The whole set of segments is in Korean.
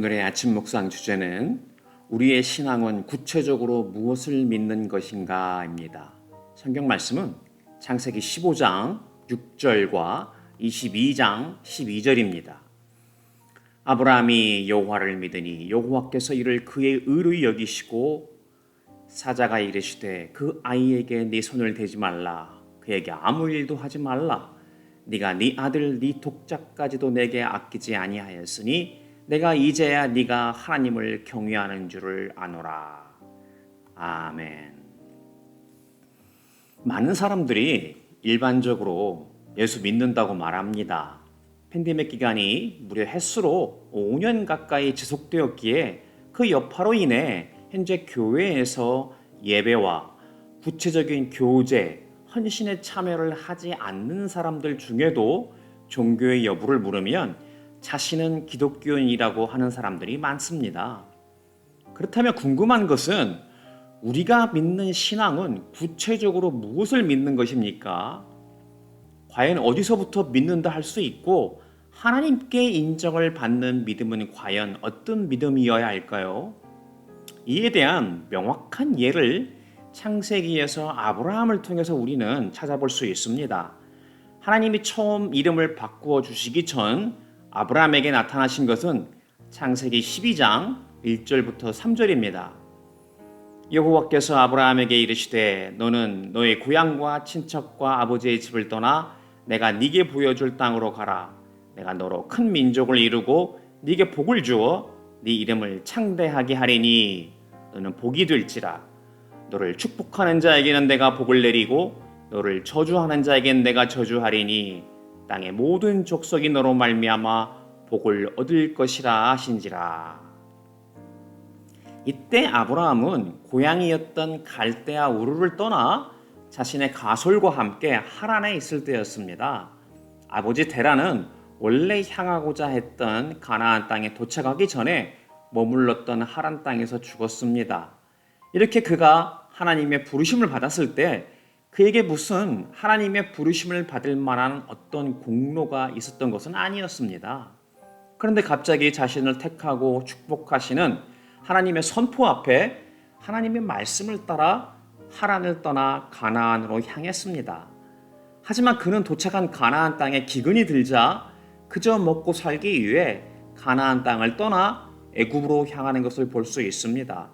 오늘의 아침 묵상 주제는 우리의 신앙은 구체적으로 무엇을 믿는 것인가입니다. 성경 말씀은 창세기 15장 6절과 22장 12절입니다. 아브라함이 여호와를 믿으니 여호와께서 이를 그의 의로 여기시고 사자가 이르시되 그 아이에게 네 손을 대지 말라 그에게 아무 일도 하지 말라 네가 네 아들 네 독자까지도 내게 아끼지 아니하였으니 내가 이제야 네가 하나님을 경외하는 줄을 아노라. 아멘. 많은 사람들이 일반적으로 예수 믿는다고 말합니다. 팬데믹 기간이 무려 횟수로 5년 가까이 지속되었기에 그 여파로 인해 현재 교회에서 예배와 구체적인 교제, 헌신에 참여를 하지 않는 사람들 중에도 종교의 여부를 물으면 자신은 기독교인이라고 하는 사람들이 많습니다. 그렇다면 궁금한 것은 우리가 믿는 신앙은 구체적으로 무엇을 믿는 것입니까? 과연 어디서부터 믿는다 할 수 있고 하나님께 인정을 받는 믿음은 과연 어떤 믿음이어야 할까요? 이에 대한 명확한 예를 창세기에서 아브라함을 통해서 우리는 찾아볼 수 있습니다. 하나님이 처음 이름을 바꾸어 주시기 전 아브라함에게 나타나신 것은 창세기 12장 1절부터 3절입니다. 여호와께서 아브라함에게 이르시되 너는 너의 고향과 친척과 아버지의 집을 떠나 내가 네게 보여줄 땅으로 가라. 내가 너로 큰 민족을 이루고 네게 복을 주어 네 이름을 창대하게 하리니 너는 복이 될지라. 너를 축복하는 자에게는 내가 복을 내리고 너를 저주하는 자에게는 내가 저주하리니 땅의 모든 족속이 너로 말미암아 복을 얻을 것이라 하신지라. 이때 아브라함은 고향이었던 갈대아 우르를 떠나 자신의 가솔과 함께 하란에 있을 때였습니다. 아버지 데라는 원래 향하고자 했던 가나안 땅에 도착하기 전에 머물렀던 하란 땅에서 죽었습니다. 이렇게 그가 하나님의 부르심을 받았을 때 그에게 무슨 하나님의 부르심을 받을 만한 어떤 공로가 있었던 것은 아니었습니다. 그런데 갑자기 자신을 택하고 축복하시는 하나님의 선포 앞에 하나님의 말씀을 따라 하란을 떠나 가나안으로 향했습니다. 하지만 그는 도착한 가나안 땅에 기근이 들자 그저 먹고 살기 위해 가나안 땅을 떠나 애굽으로 향하는 것을 볼 수 있습니다.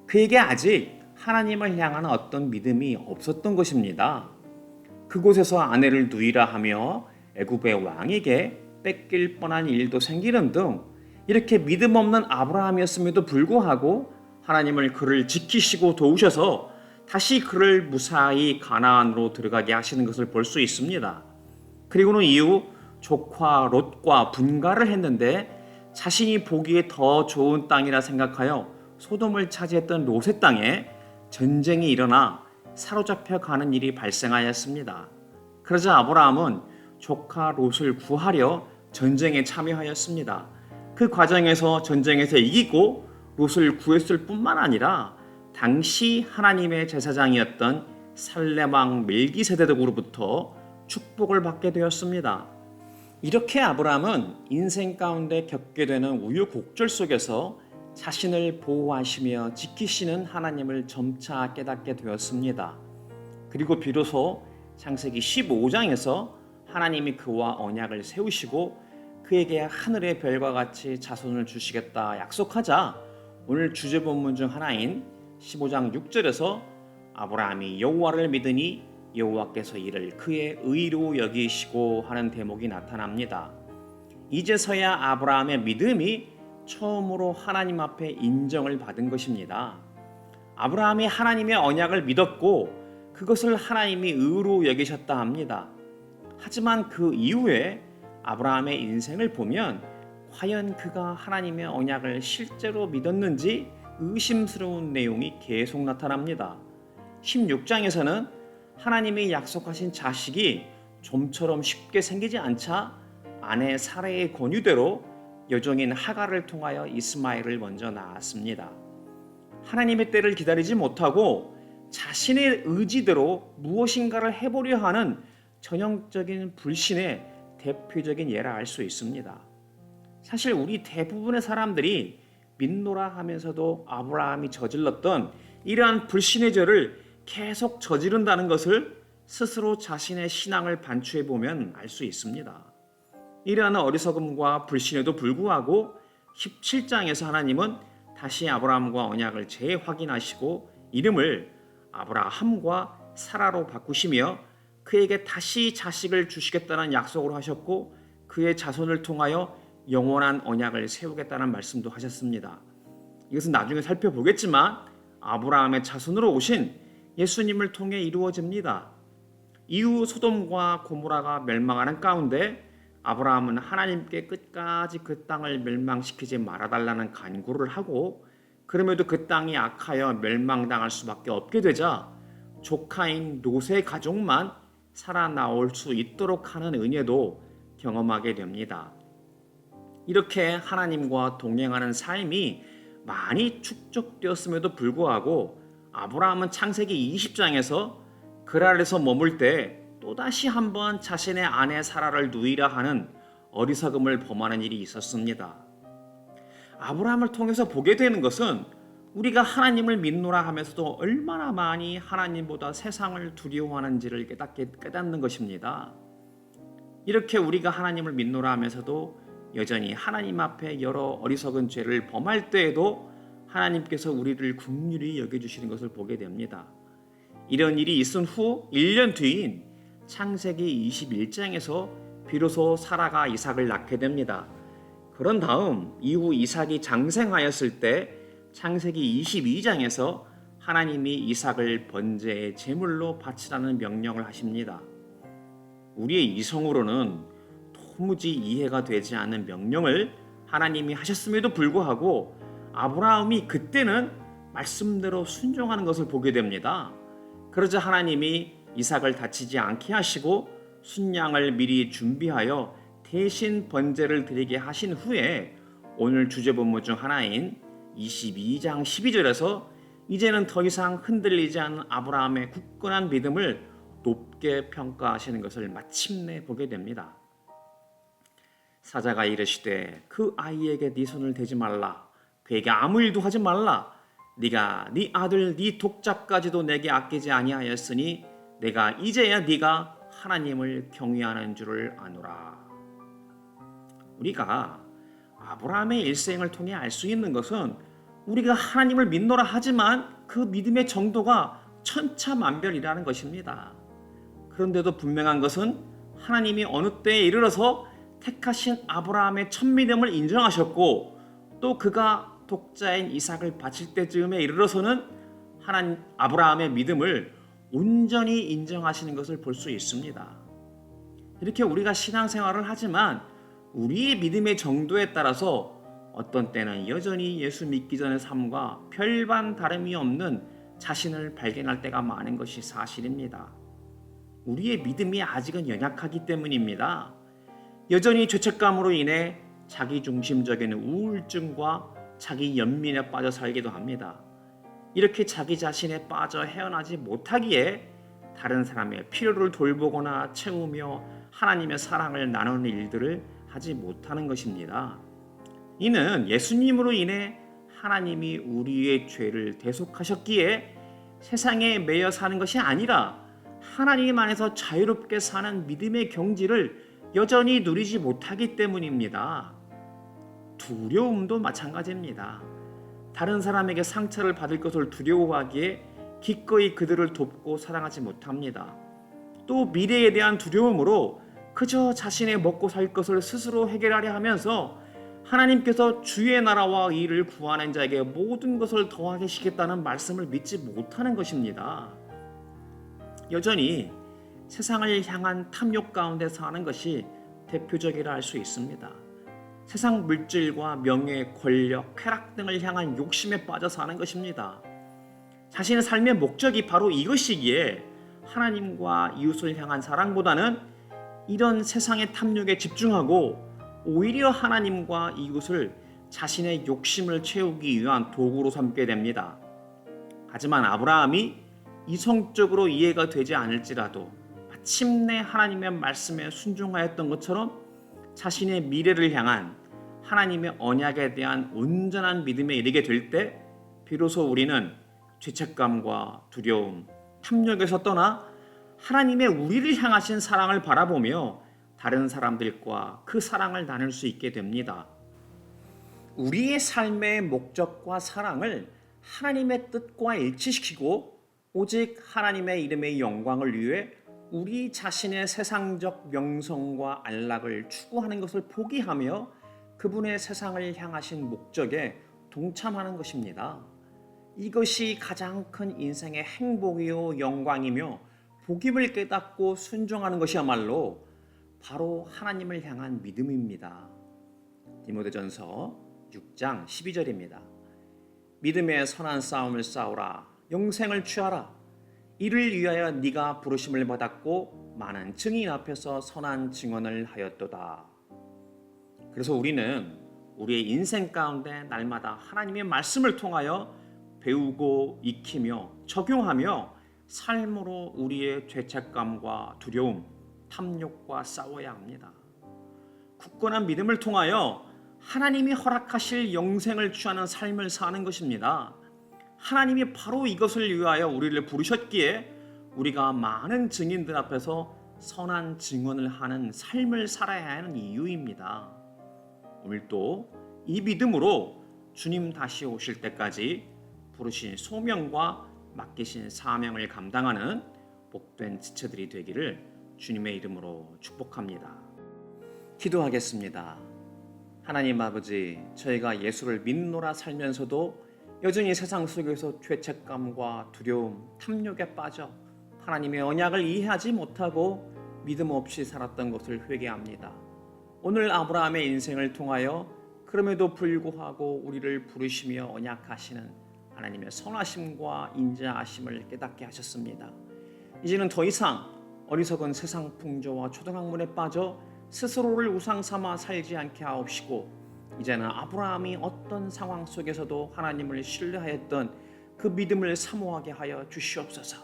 그에게 아직 하나님을 향하는 어떤 믿음이 없었던 것입니다. 그곳에서 아내를 누이라 하며 애굽의 왕에게 뺏길 뻔한 일도 생기는 등 이렇게 믿음 없는 아브라함이었음에도 불구하고 하나님을 그를 지키시고 도우셔서 다시 그를 무사히 가나안으로 들어가게 하시는 것을 볼 수 있습니다. 그리고는 이후 조카 롯과 분가를 했는데 자신이 보기에 더 좋은 땅이라 생각하여 소돔을 차지했던 롯의 땅에 전쟁이 일어나 사로잡혀 가는 일이 발생하였습니다. 그러자 아브라함은 조카 롯을 구하려 전쟁에 참여하였습니다. 그 과정에서 전쟁에서 이기고 롯을 구했을 뿐만 아니라 당시 하나님의 제사장이었던 살렘 왕 멜기세덱으로부터 축복을 받게 되었습니다. 이렇게 아브라함은 인생 가운데 겪게 되는 우여곡절 속에서 자신을 보호하시며 지키시는 하나님을 점차 깨닫게 되었습니다. 그리고 비로소 창세기 15장에서 하나님이 그와 언약을 세우시고 그에게 하늘의 별과 같이 자손을 주시겠다 약속하자 오늘 주제 본문 중 하나인 15장 6절에서 아브라함이 여호와를 믿으니 여호와께서 이를 그의 의로 여기시고 하는 대목이 나타납니다. 이제서야 아브라함의 믿음이 처음으로 하나님 앞에 인정을 받은 것입니다. 아브라함이 하나님의 언약을 믿었고 그것을 하나님이 의로 여기셨다 합니다. 하지만 그 이후에 아브라함의 인생을 보면 과연 그가 하나님의 언약을 실제로 믿었는지 의심스러운 내용이 계속 나타납니다. 16장에서는 하나님이 약속하신 자식이 좀처럼 쉽게 생기지 않자 아내 사라의 권유대로 여종인 하갈을 통하여 이스마엘을 먼저 낳았습니다. 하나님의 때를 기다리지 못하고 자신의 의지대로 무엇인가를 해보려 하는 전형적인 불신의 대표적인 예라 할 수 있습니다. 사실 우리 대부분의 사람들이 믿노라 하면서도 아브라함이 저질렀던 이러한 불신의 죄를 계속 저지른다는 것을 스스로 자신의 신앙을 반추해 보면 알 수 있습니다. 이러한 어리석음과 불신에도 불구하고 17장에서 하나님은 다시 아브라함과 언약을 재확인하시고 이름을 아브라함과 사라로 바꾸시며 그에게 다시 자식을 주시겠다는 약속을 하셨고 그의 자손을 통하여 영원한 언약을 세우겠다는 말씀도 하셨습니다. 이것은 나중에 살펴보겠지만 아브라함의 자손으로 오신 예수님을 통해 이루어집니다. 이후 소돔과 고모라가 멸망하는 가운데 아브라함은 하나님께 끝까지 그 땅을 멸망시키지 말아달라는 간구를 하고 그럼에도 그 땅이 악하여 멸망당할 수밖에 없게 되자 조카인 롯의 가족만 살아나올 수 있도록 하는 은혜도 경험하게 됩니다. 이렇게 하나님과 동행하는 삶이 많이 축적되었음에도 불구하고 아브라함은 창세기 20장에서 그랄에서 머물 때 또다시 한번 자신의 아내 사라를 누이라 하는 어리석음을 범하는 일이 있었습니다. 아브라함을 통해서 보게 되는 것은 우리가 하나님을 믿노라 하면서도 얼마나 많이 하나님보다 세상을 두려워하는지를 깨닫는 것입니다. 이렇게 우리가 하나님을 믿노라 하면서도 여전히 하나님 앞에 여러 어리석은 죄를 범할 때에도 하나님께서 우리를 긍휼히 여겨주시는 것을 보게 됩니다. 이런 일이 있은 후 1년 뒤인 창세기 21장에서 비로소 사라가 이삭을 낳게 됩니다. 그런 다음 이후 이삭이 장생하였을 때 창세기 22장에서 하나님이 이삭을 번제의 제물로 바치라는 명령을 하십니다. 우리의 이성으로는 도무지 이해가 되지 않는 명령을 하나님이 하셨음에도 불구하고 아브라함이 그때는 말씀대로 순종하는 것을 보게 됩니다. 그러자 하나님이 이삭을 다치지 않게 하시고 순양을 미리 준비하여 대신 번제를 드리게 하신 후에 오늘 주제 본문 중 하나인 22장 12절에서 이제는 더 이상 흔들리지 않은 아브라함의 굳건한 믿음을 높게 평가하시는 것을 마침내 보게 됩니다. 사자가 이르시되 그 아이에게 네 손을 대지 말라. 그에게 아무 일도 하지 말라. 네가 네 아들 네 독자까지도 내게 아끼지 아니하였으니 내가 이제야 네가 하나님을 경외하는 줄을 아노라. 우리가 아브라함의 일생을 통해 알 수 있는 것은 우리가 하나님을 믿노라 하지만 그 믿음의 정도가 천차만별이라는 것입니다. 그런데도 분명한 것은 하나님이 어느 때에 이르러서 택하신 아브라함의 첫믿음을 인정하셨고 또 그가 독자인 이삭을 바칠 때쯤에 이르러서는 아브라함의 믿음을 온전히 인정하시는 것을 볼 수 있습니다. 이렇게 우리가 신앙생활을 하지만 우리의 믿음의 정도에 따라서 어떤 때는 여전히 예수 믿기 전의 삶과 별반 다름이 없는 자신을 발견할 때가 많은 것이 사실입니다. 우리의 믿음이 아직은 연약하기 때문입니다. 여전히 죄책감으로 인해 자기중심적인 우울증과 자기 연민에 빠져 살기도 합니다. 이렇게 자기 자신에 빠져 헤어나지 못하기에 다른 사람의 필요를 돌보거나 채우며 하나님의 사랑을 나누는 일들을 하지 못하는 것입니다. 이는 예수님으로 인해 하나님이 우리의 죄를 대속하셨기에 세상에 매여 사는 것이 아니라 하나님 안에서 자유롭게 사는 믿음의 경지를 여전히 누리지 못하기 때문입니다. 두려움도 마찬가지입니다. 다른 사람에게 상처를 받을 것을 두려워하기에 기꺼이 그들을 돕고 사랑하지 못합니다. 또 미래에 대한 두려움으로 그저 자신의 먹고 살 것을 스스로 해결하려 하면서 하나님께서 주의 나라와 의를 구하는 자에게 모든 것을 더하시겠다는 말씀을 믿지 못하는 것입니다. 여전히 세상을 향한 탐욕 가운데 사는 것이 대표적이라 할 수 있습니다. 세상 물질과 명예, 권력, 쾌락 등을 향한 욕심에 빠져 사는 것입니다. 자신의 삶의 목적이 바로 이것이기에 하나님과 이웃을 향한 사랑보다는 이런 세상의 탐욕에 집중하고 오히려 하나님과 이웃을 자신의 욕심을 채우기 위한 도구로 삼게 됩니다. 하지만 아브라함이 이성적으로 이해가 되지 않을지라도 마침내 하나님의 말씀에 순종하였던 것처럼 자신의 미래를 향한 하나님의 언약에 대한 온전한 믿음에 이르게 될 때 비로소 우리는 죄책감과 두려움, 탐욕에서 떠나 하나님의 우리를 향하신 사랑을 바라보며 다른 사람들과 그 사랑을 나눌 수 있게 됩니다. 우리의 삶의 목적과 사랑을 하나님의 뜻과 일치시키고 오직 하나님의 이름의 영광을 위해 우리 자신의 세상적 명성과 안락을 추구하는 것을 포기하며 그분의 세상을 향하신 목적에 동참하는 것입니다. 이것이 가장 큰 인생의 행복이요 영광이며 복임을 깨닫고 순종하는 것이야말로 바로 하나님을 향한 믿음입니다. 디모데전서 6장 12절입니다. 믿음의 선한 싸움을 싸우라. 영생을 취하라. 이를 위하여 네가 부르심을 받았고 많은 증인 앞에서 선한 증언을 하였도다. 그래서 우리는 우리의 인생 가운데 날마다 하나님의 말씀을 통하여 배우고 익히며 적용하며 삶으로 우리의 죄책감과 두려움, 탐욕과 싸워야 합니다. 굳건한 믿음을 통하여 하나님이 허락하실 영생을 취하는 삶을 사는 것입니다. 하나님이 바로 이것을 위하여 우리를 부르셨기에 우리가 많은 증인들 앞에서 선한 증언을 하는 삶을 살아야 하는 이유입니다. 오늘도 이 믿음으로 주님 다시 오실 때까지 부르신 소명과 맡기신 사명을 감당하는 복된 지체들이 되기를 주님의 이름으로 축복합니다. 기도하겠습니다. 하나님 아버지, 저희가 예수를 믿노라 살면서도 여전히 세상 속에서 죄책감과 두려움, 탐욕에 빠져 하나님의 언약을 이해하지 못하고 믿음 없이 살았던 것을 회개합니다. 오늘 아브라함의 인생을 통하여 그럼에도 불구하고 우리를 부르시며 언약하시는 하나님의 선하심과 인자하심을 깨닫게 하셨습니다. 이제는 더 이상 어리석은 세상 풍조와 초등학문에 빠져 스스로를 우상 삼아 살지 않게 하옵시고 이제는 아브라함이 어떤 상황 속에서도 하나님을 신뢰하였던 그 믿음을 사모하게 하여 주시옵소서.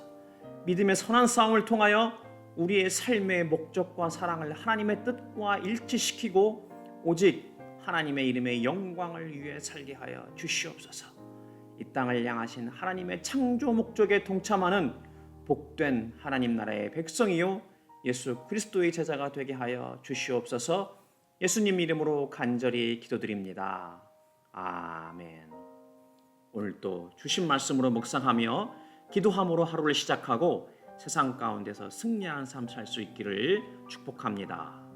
믿음의 선한 싸움을 통하여 우리의 삶의 목적과 사랑을 하나님의 뜻과 일치시키고 오직 하나님의 이름의 영광을 위해 살게 하여 주시옵소서. 이 땅을 향하신 하나님의 창조 목적에 동참하는 복된 하나님 나라의 백성이요 예수 그리스도의 제자가 되게 하여 주시옵소서. 예수님 이름으로 간절히 기도드립니다. 아멘. 오늘도 주신 말씀으로 묵상하며 기도함으로 하루를 시작하고 세상 가운데서 승리한 삶 살 수 있기를 축복합니다.